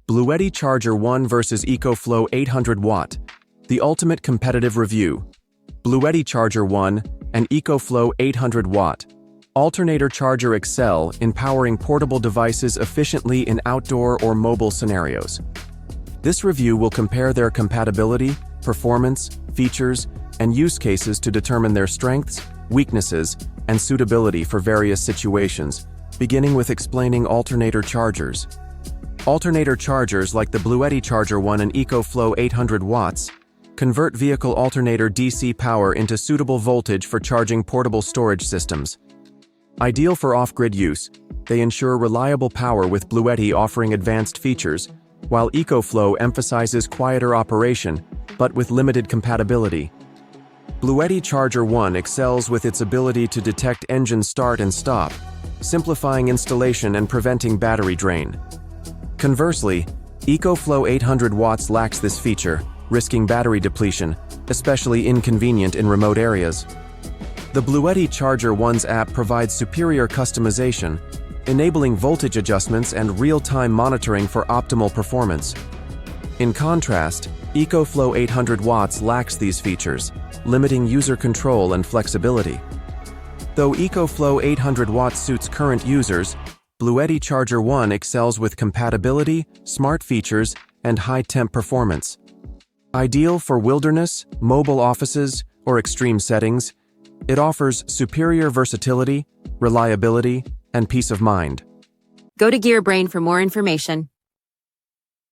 BLUETTI Charger 1 vs EcoFlow 800W, the ultimate competitive review. BLUETTI Charger 1 and EcoFlow 800W Alternator Charger excel in powering portable devices efficiently in outdoor or mobile scenarios. This review will compare their compatibility, performance, features, and use cases to determine their strengths, weaknesses, and suitability for various situations, beginning with explaining alternator chargers. Alternator chargers like the BLUETTI Charger 1 and EcoFlow 800W convert vehicle alternator DC power into suitable voltage for charging portable storage systems. Ideal for off-grid use, they ensure reliable power with BLUETTI offering advanced features, while EcoFlow emphasizes quieter operation, but with limited compatibility. BLUETTI Charger 1 excels with its ability to detect engine start and stop, simplifying installation and preventing battery drain. Conversely, EcoFlow 800W lacks this feature, risking battery depletion, especially inconvenient in remote areas. The BLUETTI Charger 1's app provides superior customization, enabling voltage adjustments and real-time monitoring for optimal performance. In contrast, EcoFlow 800W lacks these features, limiting user control and flexibility. Though EcoFlow 800W suits current users, BLUETTI Charger 1 excels with compatibility, smart features, and high-temp performance. Ideal for wilderness, mobile offices, or extreme settings, it offers superior versatility, reliability, and peace of mind. Go to GearBrain for more information.